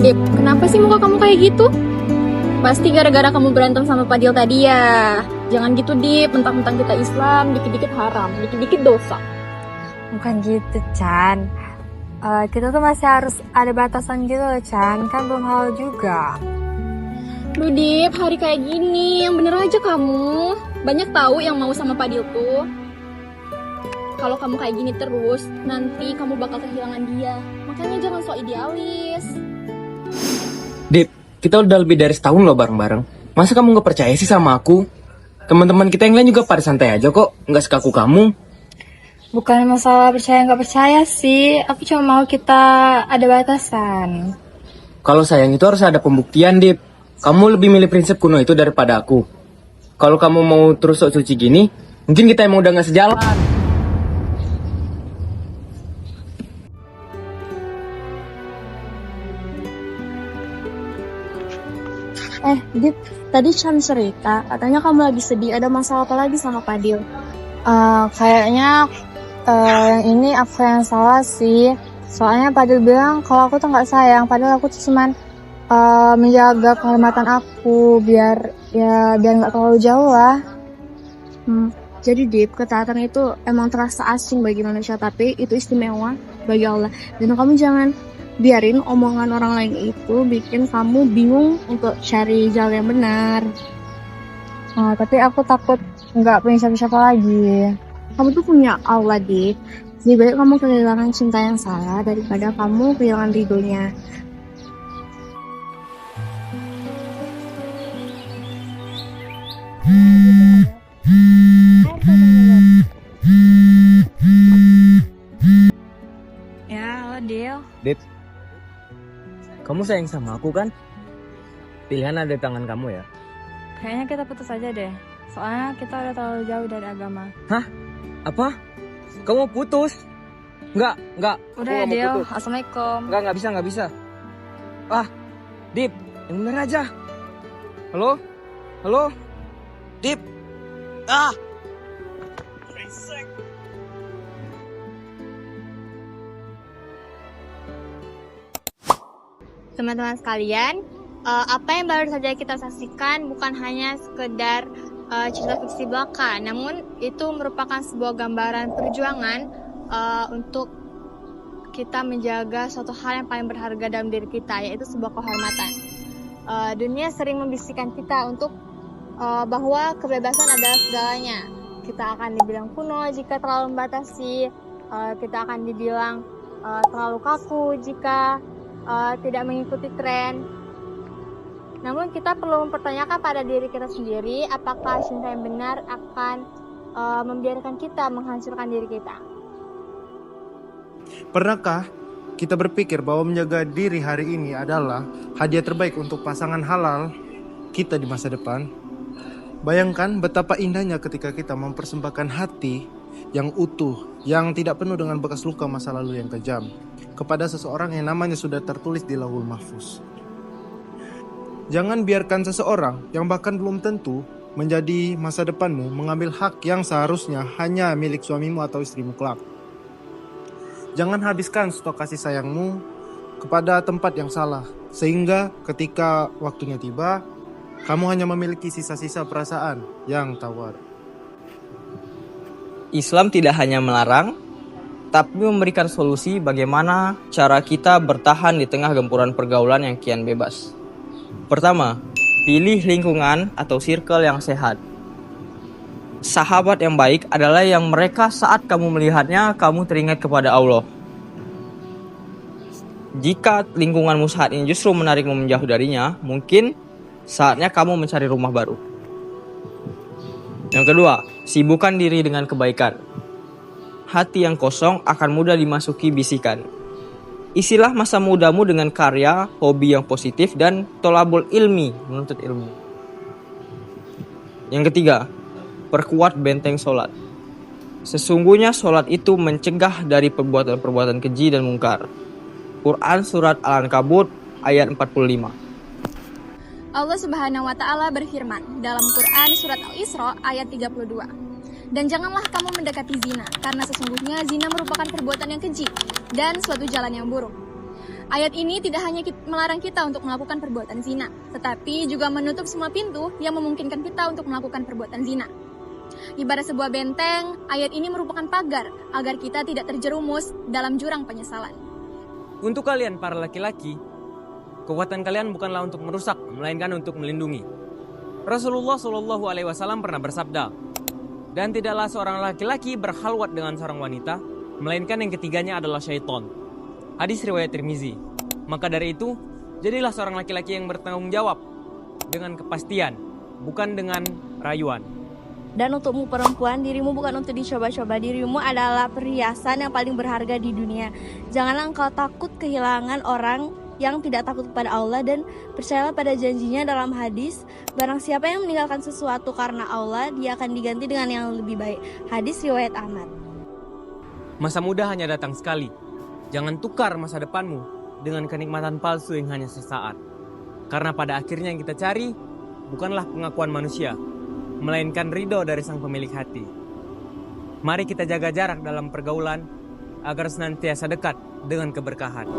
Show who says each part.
Speaker 1: Dip, kenapa sih muka kamu kayak gitu? Pasti gara-gara kamu berantem sama Fadil tadi ya. Jangan gitu, Dip. Mentang-mentang kita Islam, dikit-dikit haram, dikit-dikit dosa.
Speaker 2: Bukan gitu, Chan. Kita tuh masih harus ada batasan gitu loh, Chan. Kan belum halal juga.
Speaker 1: Duh, Dip, hari kayak gini, yang bener aja kamu. Banyak tahu yang mau sama Fadil tuh. Kalau kamu kayak gini terus, nanti kamu bakal kehilangan dia. Makanya jangan sok idealis.
Speaker 3: Dip, kita udah lebih dari setahun loh bareng-bareng. Masa kamu gak percaya sih sama aku? Teman-teman kita yang lain juga pada santai aja kok, gak sekaku kamu.
Speaker 2: Bukan masalah percaya nggak percaya sih. Aku cuma mau kita ada batasan.
Speaker 3: Kalau sayang itu harus ada pembuktian, Dip. Kamu lebih milih prinsip kuno itu daripada aku. Kalau kamu mau terus sok suci gini, mungkin kita emang udah gak sejalan.
Speaker 1: Dip, tadi Chan cerita, katanya kamu lagi sedih, ada masalah apa lagi sama Fadil?
Speaker 2: Kayaknya yang ini aku yang salah sih. Soalnya Fadil bilang kalau aku tuh nggak sayang, padahal aku tuh cuman menjaga kehormatan aku biar nggak terlalu jauh lah.
Speaker 1: Jadi Dip, ketaatan itu emang terasa asing bagi manusia, tapi itu istimewa bagi Allah. Dan kamu jangan biarin omongan orang lain itu bikin kamu bingung untuk cari jalan yang benar.
Speaker 2: Tapi aku takut nggak punya siapa-siapa lagi.
Speaker 1: Kamu tuh punya Allah, Dip. Lebih baik kamu kehilangan cinta yang salah daripada kamu kehilangan ridhonya.
Speaker 2: Ya, halo Dil.
Speaker 3: Dip, kamu sayang sama aku kan? Pilihan ada di tangan kamu ya.
Speaker 2: Kayaknya kita putus aja deh. Soalnya kita udah terlalu jauh dari agama.
Speaker 3: Hah? Apa? Kamu mau putus? Enggak.
Speaker 2: Udah
Speaker 3: Aku
Speaker 2: ya
Speaker 3: nggak mau
Speaker 2: Dil,
Speaker 3: putus.
Speaker 2: assalamualaikum.
Speaker 3: Enggak bisa. Dip, yang bener aja. Halo? Dip.
Speaker 1: Teman-teman sekalian, apa yang baru saja kita saksikan bukan hanya sekedar cerita fiksi belaka, namun itu merupakan sebuah gambaran perjuangan untuk kita menjaga suatu hal yang paling berharga dalam diri kita, yaitu sebuah kehormatan. Dunia sering membisikkan kita untuk bahwa kebebasan adalah segalanya. Kita akan dibilang kuno jika terlalu membatasi, kita akan dibilang terlalu kaku jika tidak mengikuti tren. Namun kita perlu mempertanyakan pada diri kita sendiri, apakah cinta yang benar akan membiarkan kita menghancurkan diri kita.
Speaker 4: Pernahkah kita berpikir bahwa menjaga diri hari ini adalah hadiah terbaik untuk pasangan halal kita di masa depan? Bayangkan betapa indahnya ketika kita mempersembahkan hati yang utuh, yang tidak penuh dengan bekas luka masa lalu yang kejam, kepada seseorang yang namanya sudah tertulis di Lauhul Mahfuz. Jangan biarkan seseorang yang bahkan belum tentu menjadi masa depanmu mengambil hak yang seharusnya hanya milik suamimu atau istrimu kelak. Jangan habiskan stok kasih sayangmu kepada tempat yang salah, sehingga ketika waktunya tiba, kamu hanya memiliki sisa-sisa perasaan yang tawar.
Speaker 5: Islam tidak hanya melarang, tapi memberikan solusi bagaimana cara kita bertahan di tengah gempuran pergaulan yang kian bebas. Pertama, pilih lingkungan atau circle yang sehat. Sahabat yang baik adalah yang mereka saat kamu melihatnya, kamu teringat kepada Allah. Jika lingkunganmu saat ini justru menarikmu menjauh darinya, mungkin saatnya kamu mencari rumah baru. Yang kedua, sibukkan diri dengan kebaikan. Hati yang kosong akan mudah dimasuki bisikan. Isilah masa mudamu dengan karya, hobi yang positif, dan tolabul ilmi, menuntut ilmu. Yang ketiga, perkuat benteng sholat. Sesungguhnya sholat itu mencegah dari perbuatan-perbuatan keji dan mungkar. Quran Surat Al-Ankabut ayat 45.
Speaker 1: Allah Subhanahu wa Ta'ala berfirman dalam Quran Surat Al-Isra ayat 32. Dan janganlah kamu mendekati zina, karena sesungguhnya zina merupakan perbuatan yang keji dan suatu jalan yang buruk.
Speaker 6: Ayat ini tidak hanya melarang kita untuk melakukan perbuatan zina, tetapi juga menutup semua pintu yang memungkinkan kita untuk melakukan perbuatan zina. Ibarat sebuah benteng, ayat ini merupakan pagar agar kita tidak terjerumus dalam jurang penyesalan.
Speaker 3: Untuk kalian para laki-laki, kekuatan kalian bukanlah untuk merusak, melainkan untuk melindungi. Rasulullah Shallallahu Alaihi Wasallam pernah bersabda, dan tidaklah seorang laki-laki berhalwat dengan seorang wanita, melainkan yang ketiganya adalah syaitan. Hadis riwayat Tirmizi. Maka dari itu, jadilah seorang laki-laki yang bertanggung jawab dengan kepastian, bukan dengan rayuan.
Speaker 7: Dan untukmu perempuan, dirimu bukan untuk dicoba-coba. Dirimu adalah perhiasan yang paling berharga di dunia. Janganlah engkau takut kehilangan orang yang tidak takut kepada Allah, dan percayalah pada janjinya dalam hadis, barang siapa yang meninggalkan sesuatu karena Allah, dia akan diganti dengan yang lebih baik. Hadis riwayat Ahmad.
Speaker 3: Masa muda hanya datang sekali. Jangan tukar masa depanmu dengan kenikmatan palsu yang hanya sesaat. Karena pada akhirnya yang kita cari bukanlah pengakuan manusia, melainkan ridho dari sang pemilik hati. Mari kita jaga jarak dalam pergaulan agar senantiasa dekat dengan keberkahan.